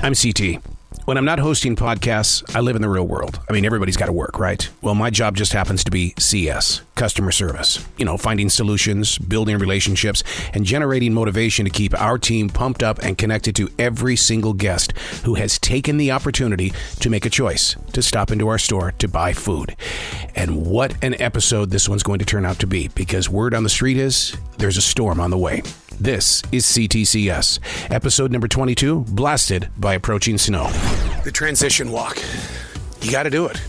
I'm CT. When I'm not hosting podcasts, I live in the real world. I mean, everybody's got to work, right? Well, my job just happens to be CS, customer service. You know, finding solutions, building relationships, and generating motivation to keep our team pumped up and connected to every single guest who has taken the opportunity to make a choice to stop into our store to buy food. And what an episode this one's going to turn out to be, because word on the street is there's a storm on the way. This is C.T.C.S, episode number 22, blasted by approaching snow. The transition walk. You got to do it.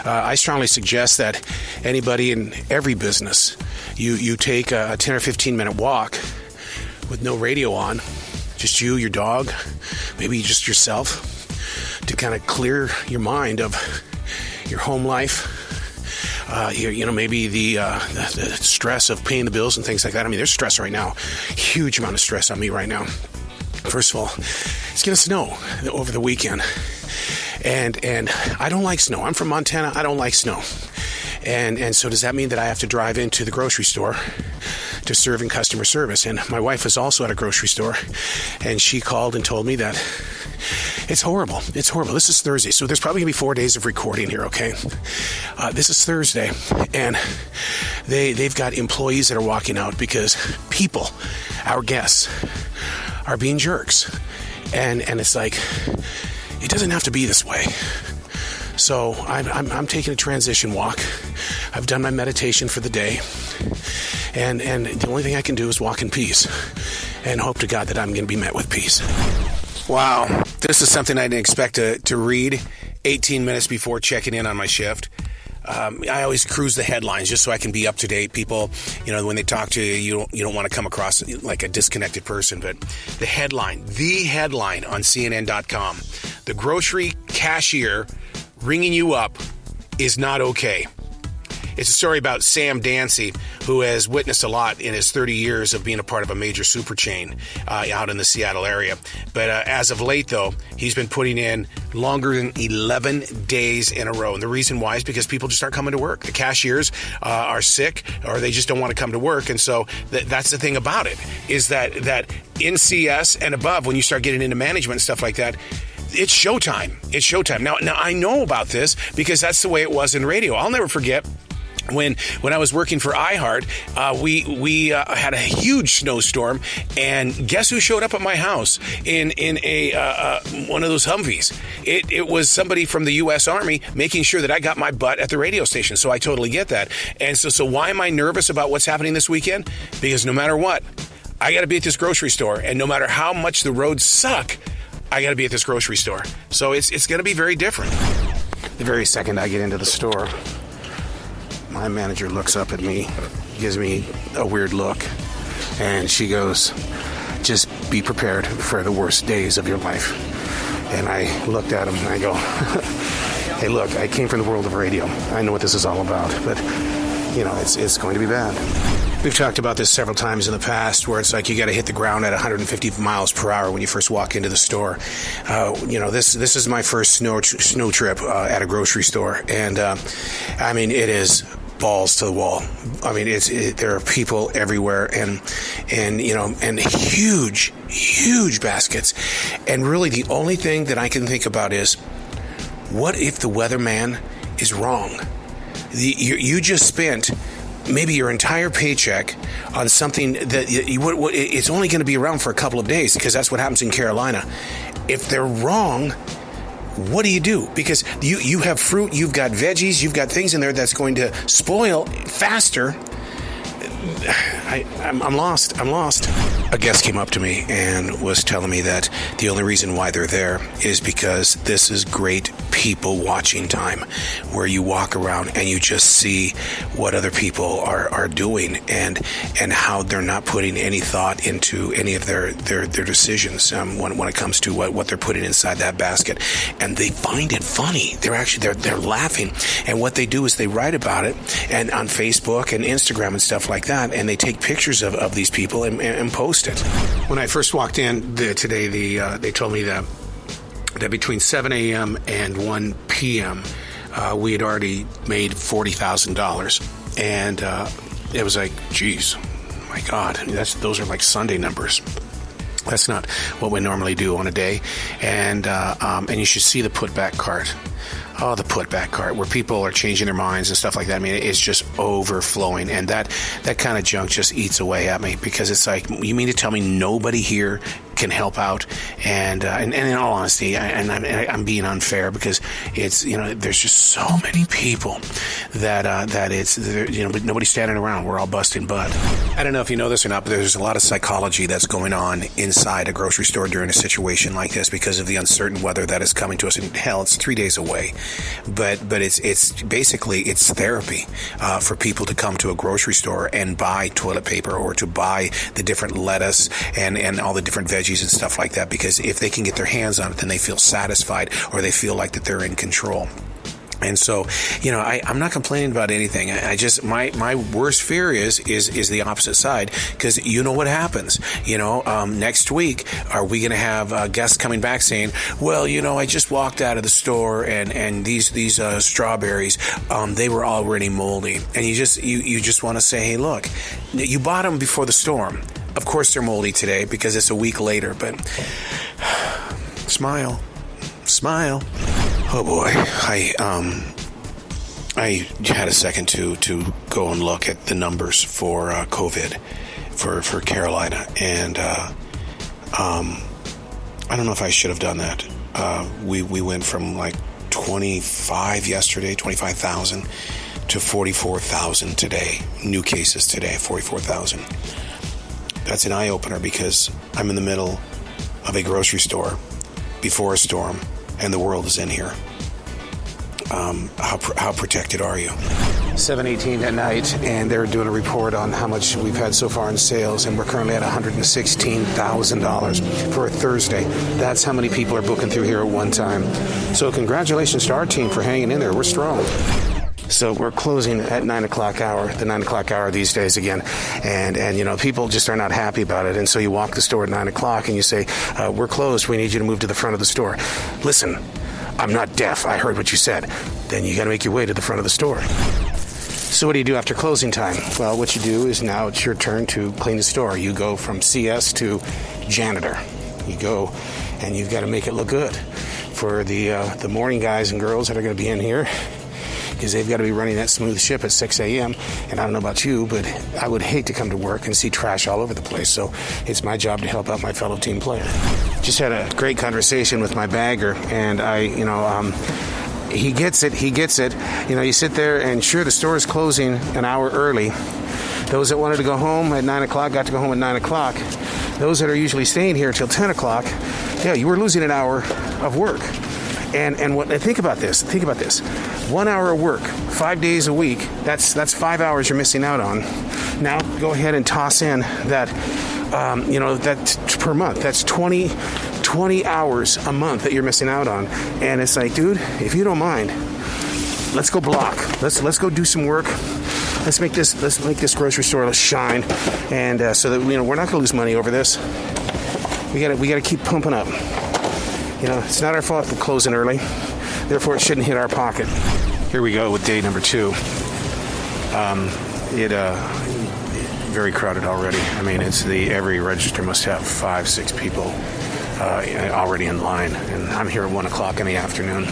I strongly suggest that anybody in every business, you take a 10 or 15 minute walk with no radio on, just you, your dog, maybe just yourself, to kind of clear your mind of your home life. Maybe the stress of paying the bills and things like that. I mean, there's stress right now. Huge amount of stress on me right now. First of all, it's going to snow over the weekend. And I don't like snow. I'm from Montana. I don't like snow. And so does that mean that I have to drive into the grocery store to serve in customer service? And my wife is also at a grocery store, and she called and told me that it's horrible. It's horrible. This is Thursday, so there's probably going to be 4 days of recording here, okay? This is Thursday, and they've got employees that are walking out because people, our guests, are being jerks. And it's like, it doesn't have to be this way. So I'm taking a transition walk. I've done my meditation for the day. And the only thing I can do is walk in peace and hope to God that I'm going to be met with peace. Wow. This is something I didn't expect to read 18 minutes before checking in on my shift. I always cruise the headlines just so I can be up to date. People, when they talk to you, you don't want to come across like a disconnected person. But the headline on CNN.com, the grocery cashier ringing you up is not okay. It's a story about Sam Dancy, who has witnessed a lot in his 30 years of being a part of a major super chain out in the Seattle area. But as of late, though, he's been putting in longer than 11 days in a row. And the reason why is because people just aren't coming to work. The cashiers are sick, or they just don't want to come to work. And so that's the thing about it, is that in CS and above, when you start getting into management and stuff like that, it's showtime. It's showtime. Now I know about this because that's the way it was in radio. I'll never forget when I was working for iHeart, we had a huge snowstorm, and guess who showed up at my house in a one of those Humvees? It was somebody from the U.S. Army making sure that I got my butt at the radio station. So I totally get that. And so why am I nervous about what's happening this weekend? Because no matter what, I got to be at this grocery store, and no matter how much the roads suck, I got to be at this grocery store. So it's going to be very different. The very second I get into the store, my manager looks up at me, gives me a weird look, and she goes, "Just be prepared for the worst days of your life." And I looked at him and I go, "Hey, look, I came from the world of radio. I know what this is all about, but, it's going to be bad." We've talked about this several times in the past, where it's like you got to hit the ground at 150 miles per hour when you first walk into the store. This is my first snow trip at a grocery store, and it is balls to the wall. I mean, there are people everywhere, and huge baskets. And really, the only thing that I can think about is, what if the weatherman is wrong? You just spent maybe your entire paycheck on something that it's only going to be around for a couple of days, because that's what happens in Carolina. If they're wrong, what do you do? Because you have fruit, you've got veggies, you've got things in there that's going to spoil faster. I'm lost. A guest came up to me and was telling me that the only reason why they're there is because this is great people watching time, where you walk around and you just see what other people are doing and how they're not putting any thought into any of their decisions when it comes to what they're putting inside that basket. And they find it funny. They're laughing. And what they do is they write about it and on Facebook and Instagram and stuff like that, and they take pictures of these people and post it. When I first walked in today, they told me that between 7 a.m. and 1 p.m., we had already made $40,000. And it was like, geez, my God, those are like Sunday numbers. That's not what we normally do on a day. And you should see the put-back cart. Oh, the put-back cart, where people are changing their minds and stuff like that. I mean, it's just overflowing. And that kind of junk just eats away at me, because it's like, you mean to tell me nobody here can help out? And in all honesty, I'm being unfair, because it's, there's just so many people that it's, but nobody's standing around. We're all busting butt. I don't know if you know this or not, but there's a lot of psychology that's going on inside a grocery store during a situation like this, because of the uncertain weather that is coming to us. And hell, it's 3 days away. But it's basically, it's therapy for people to come to a grocery store and buy toilet paper, or to buy the different lettuce and all the different veggies and stuff like that, because if they can get their hands on it, then they feel satisfied, or they feel like that they're in control. And so, I'm not complaining about anything. I just, my worst fear is the opposite side, because you know what happens. Next week, are we going to have guests coming back saying, well, I just walked out of the store and these strawberries, they were already moldy. And you just want to say, hey, look, you bought them before the storm. Of course they're moldy today because it's a week later, but smile. Oh boy, I had a second to go and look at the numbers for COVID for Carolina, and I don't know if I should have done that. We went from like 25,000 to 44,000 today. New cases today, 44,000. That's an eye-opener, because I'm in the middle of a grocery store before a storm, and the world is in here. How protected are you? 7:18 at night, and they're doing a report on how much we've had so far in sales, and we're currently at $116,000 for a Thursday. That's how many people are booking through here at one time. So congratulations to our team for hanging in there. We're strong. So we're closing at 9 o'clock hour, the 9 o'clock hour these days again. And people just are not happy about it. And so you walk the store at 9 o'clock and you say, we're closed. We need you to move to the front of the store. Listen, I'm not deaf. I heard what you said. Then you got to make your way to the front of the store. So what do you do after closing time? Well, what you do is, now it's your turn to clean the store. You go from CS to janitor. You go and you've got to make it look good for the morning guys and girls that are going to be in here, because they've got to be running that smooth ship at 6 a.m. And I don't know about you, but I would hate to come to work and see trash all over the place. So it's my job to help out my fellow team player. Just had a great conversation with my bagger, and he gets it. You sit there, and sure, the store is closing an hour early. Those that wanted to go home at 9 o'clock got to go home at 9 o'clock. Those that are usually staying here till 10 o'clock, you were losing an hour of work. And think about this. 1 hour of work, 5 days a week, that's 5 hours you're missing out on. Now go ahead and toss in that, that per month. That's 20 hours a month that you're missing out on. And it's like, dude, if you don't mind, let's go block. Let's go do some work. Let's make this grocery store shine. And so that, we're not going to lose money over this. We got to keep pumping up. It's not our fault for closing early. Therefore, it shouldn't hit our pocket. Here we go with day number 2. Very crowded already. I mean, every register must have 5-6 people already in line, and I'm here at 1 o'clock in the afternoon.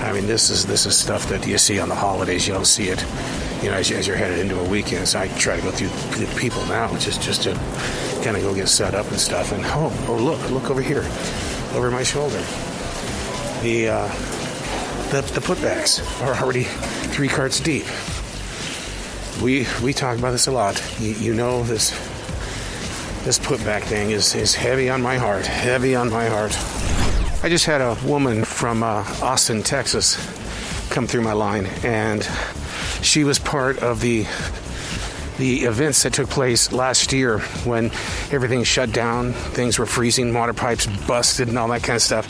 I mean, this is stuff that you see on the holidays. You don't see it, as you're headed into a weekend. So I try to go through the people now, just to kind of go get set up and stuff. And look over here. Over my shoulder. The putbacks are already 3 carts deep. We talk about this a lot. This putback thing is heavy on my heart. Heavy on my heart. I just had a woman from Austin, Texas, come through my line, and she was part of the events that took place last year when everything shut down, things were freezing, water pipes busted, and all that kind of stuff.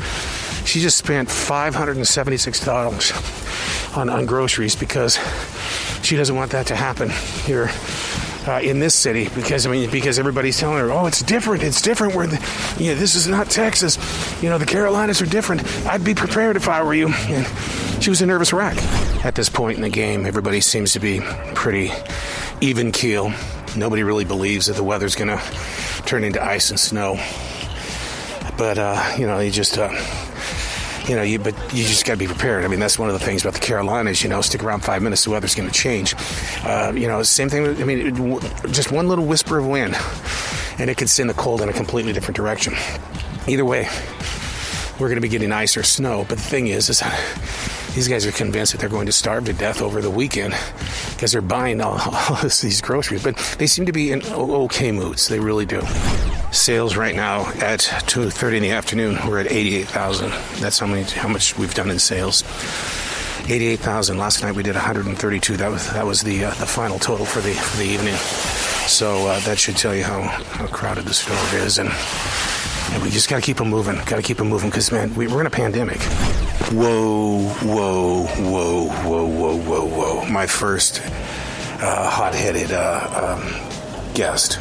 She just spent $576 on groceries because she doesn't want that to happen here in this city, because everybody's telling her, oh, it's different. This is not Texas. The Carolinas are different. I'd be prepared if I were you. And she was a nervous wreck. At this point in the game, everybody seems to be pretty even keel. Nobody really believes that the weather's going to turn into ice and snow. But, you just... but you just got to be prepared. I mean, that's one of the things about the Carolinas, stick around 5 minutes, the weather's going to change. Same thing, just one little whisper of wind, and it could send the cold in a completely different direction. Either way, we're going to be getting ice or snow, but the thing is these guys are convinced that they're going to starve to death over the weekend because they're buying all these groceries, but they seem to be in okay moods. They really do. Sales right now at 2:30 in the afternoon, we're at 88,000. That's how much we've done in sales. 88,000. Last night we did 132. That was the final total for the evening. So that should tell you how crowded the store is, and we just got to keep them moving. Got to keep them moving because, man, we're in a pandemic. Whoa. My first hot-headed guest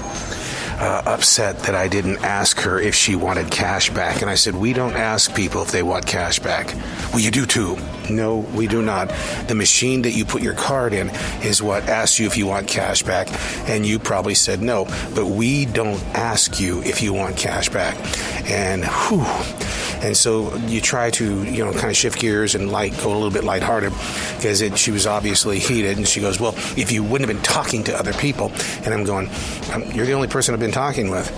upset that I didn't ask her if she wanted cash back. And I said, we don't ask people if they want cash back. Well, you do too. No, we do not. The machine that you put your card in is what asks you if you want cash back. And you probably said no. But we don't ask you if you want cash back. And so you try to, kind of shift gears and go a little bit lighthearted because she was obviously heated. And she goes, well, if you wouldn't have been talking to other people. And I'm going, you're the only person I've been talking with.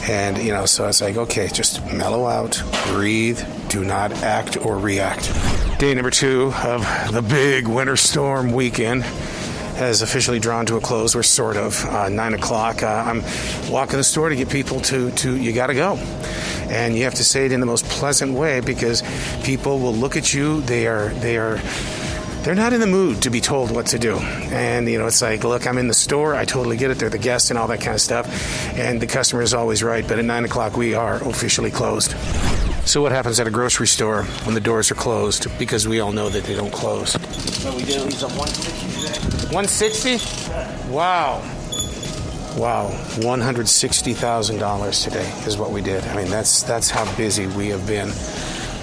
And, so it's like, okay, just mellow out, breathe, do not act or react. Day number 2 of the big winter storm weekend has officially drawn to a close. We're sort of 9 o'clock. I'm walking the store to get people to you got to go. And you have to say it in the most pleasant way because people will look at you. They're not in the mood to be told what to do. And, it's like, look, I'm in the store. I totally get it. They're the guests and all that kind of stuff. And the customer is always right. But at 9 o'clock, we are officially closed. So what happens at a grocery store when the doors are closed? Because we all know that they don't close. What we do, he's on 160 today. 160? Wow. $160,000 today is what we did. I mean, that's how busy we have been.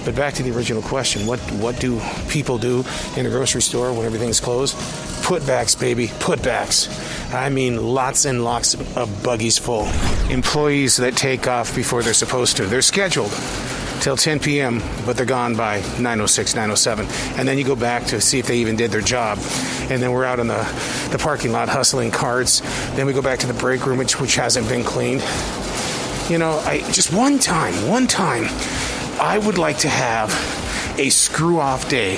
But back to the original question, what do people do in a grocery store when everything's closed? Putbacks, baby, putbacks. I mean, lots and lots of buggies full. Employees that take off before they're supposed to. They're scheduled till 10 p.m., but they're gone by 9:06, 9:07. And then you go back to see if they even did their job. And then we're out in the parking lot hustling carts. Then we go back to the break room, which hasn't been cleaned. Just one time, I would like to have a screw-off day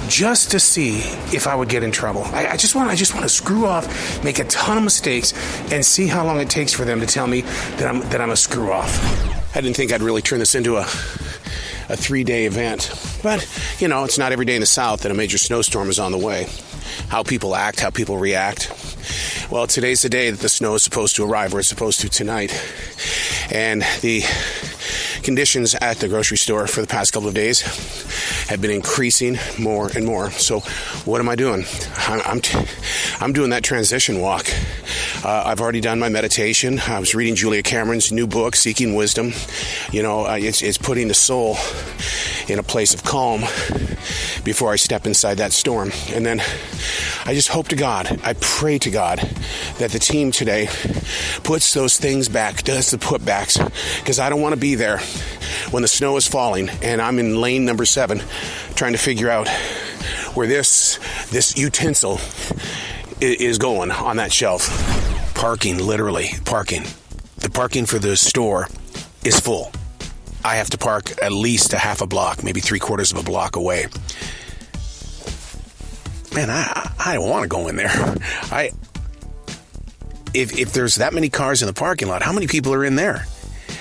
just to see if I would get in trouble. I just want to screw off, make a ton of mistakes, and see how long it takes for them to tell me that I'm a screw-off. I didn't think I'd really turn this into a 3-day event. But, it's not every day in the South that a major snowstorm is on the way. How people act, how people react. Well, today's the day that the snow is supposed to arrive, or it's supposed to tonight. And the conditions at the grocery store for the past couple of days have been increasing more and more. So what am I doing? I'm doing that transition walk. I've already done my meditation. I was reading Julia Cameron's new book, Seeking Wisdom. It's putting the soul in a place of calm before I step inside that storm. And then I just hope to God, I pray to God that the team today puts those things back, does the putbacks, because I don't want to be there when the snow is falling and I'm in lane number 7 trying to figure out where this utensil is going on that shelf. Parking, literally parking. The parking for the store is full. I have to park at least a half a block, maybe 3/4 of a block away. Man, I don't want to go in there. If there's that many cars in the parking lot, how many people are in there?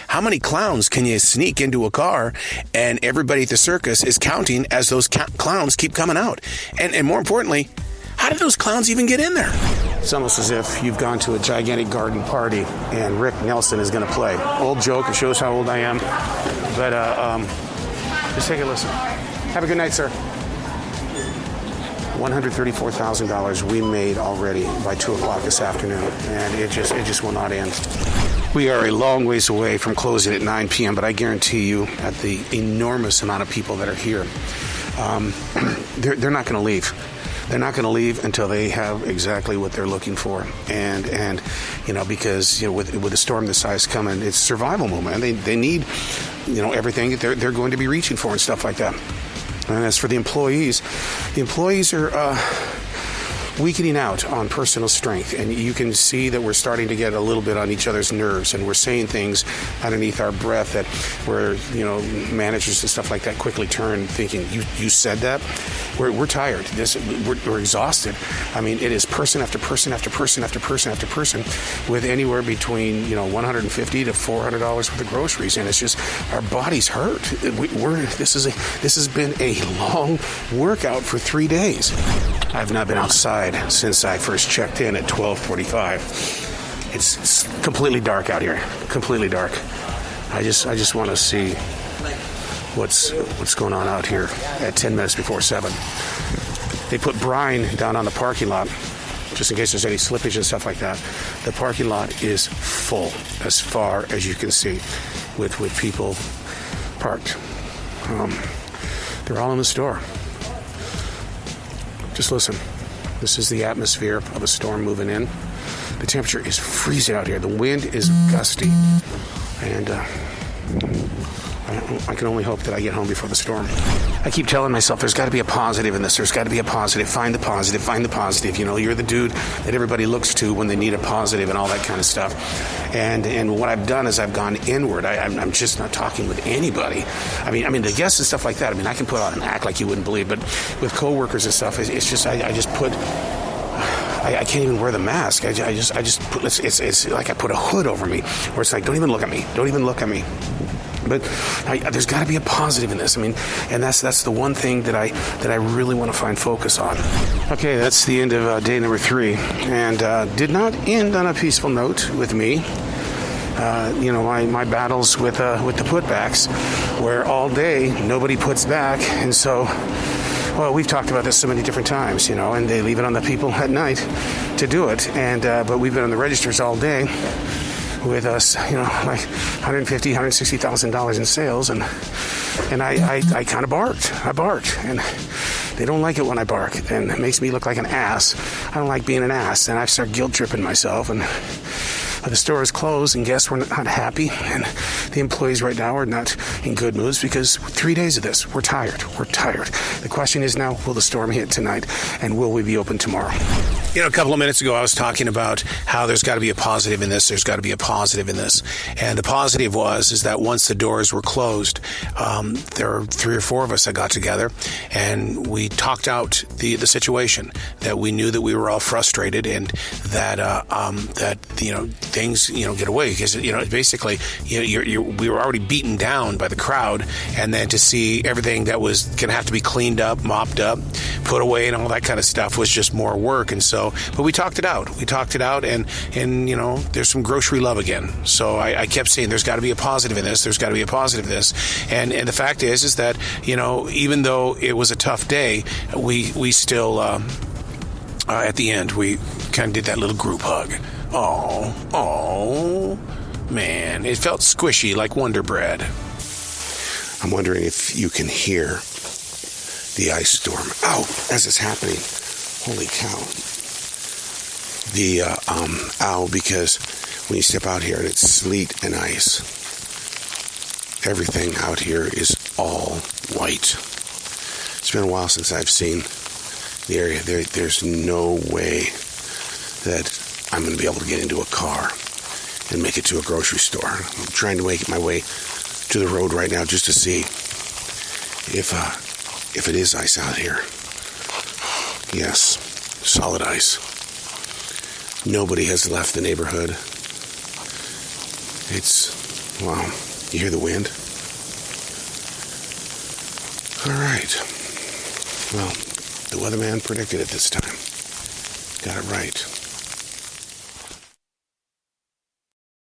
How many clowns can you sneak into a car and everybody at the circus is counting as those clowns keep coming out? And more importantly, how did those clowns even get in there? It's almost as if you've gone to a gigantic garden party and Rick Nelson is going to play. Old joke, it shows how old I am. But just take a listen. Have a good night, sir. $134,000 we made already by 2 o'clock this afternoon, and it just will not end. We are a long ways away from closing at 9 p.m., but I guarantee you at the enormous amount of people that are here, they're not going to leave. they're not going to leave until they have exactly what they're looking for. And because with a storm this size coming, it's survival moment, and they need everything that they're going to be reaching for and stuff like that. And as for the employees are weakening out on personal strength, and you can see that we're starting to get a little bit on each other's nerves, and we're saying things underneath our breath that where managers and stuff like that quickly turn thinking, you said that? We're tired. We're exhausted. I mean, it is person after person after person after person after person with anywhere between $150 to $400 worth of groceries, and it's just our bodies hurt. This has been a long workout for 3 days. I've not been outside since I first checked in at 12:45. It's completely dark out here. Completely dark. I just want to see what's going on out here at 10 minutes before 7. They put brine down on the parking lot just in case there's any slippage and stuff like that. The parking lot is full as far as you can see with people parked. They're all in the store. Just listen. This is the atmosphere of a storm moving in. The temperature is freezing out here. The wind is gusty. And I can only hope that I get home before the storm. I keep telling myself there's got to be a positive in this. There's got to be a positive. Find the positive. Find the positive. You're the dude that everybody looks to when they need a positive and all that kind of stuff. And what I've done is I've gone inward. I'm just not talking with anybody. I mean the guests and stuff like that. I mean, I can put on an act like you wouldn't believe, but with coworkers and stuff, it's just I just put. I can't even wear the mask. I just put. It's like I put a hood over me, where it's like, don't even look at me. Don't even look at me. But there's got to be a positive in this. I mean, and that's the one thing that I really want to find focus on. Okay, that's the end of day number 3, and did not end on a peaceful note with me. My battles with the putbacks, where all day nobody puts back, and so. Well, we've talked about this so many different times, and they leave it on the people at night to do it. And but we've been on the registers all day with us, like $150,000, $160,000 in sales, and I kind of barked. I barked, and they don't like it when I bark, and it makes me look like an ass. I don't like being an ass, and I start guilt tripping myself, and the store is closed, and guests were not happy, and the employees right now are not in good moods because 3 days of this, we're tired. We're tired. The question is now, will the storm hit tonight, and will we be open tomorrow? A couple of minutes ago, I was talking about how there's got to be a positive in this. There's got to be a positive in this. And the positive is that once the doors were closed, there were 3 or 4 of us that got together, and we talked out the situation, that we knew that we were all frustrated, and that things get away, because basically we were already beaten down by the crowd, and then to see everything that was going to have to be cleaned up, mopped up, put away, and all that kind of stuff was just more work. And so, but we talked it out. And there's some grocery love again. So I kept saying there's got to be a positive in this. There's got to be a positive in this. And the fact is that even though it was a tough day, we still at the end we kind of did that little group hug. Oh, man, it felt squishy like Wonder Bread. I'm wondering if you can hear the ice storm. Ow, as it's happening. Holy cow. Because when you step out here and it's sleet and ice, everything out here is all white. It's been a while since I've seen the area. There's no way that I'm going to be able to get into a car and make it to a grocery store. I'm trying to make my way to the road right now just to see if it is ice out here. Yes, solid ice. Nobody has left the neighborhood. Wow, you hear the wind? All right. Well, the weatherman predicted it this time. Got it right.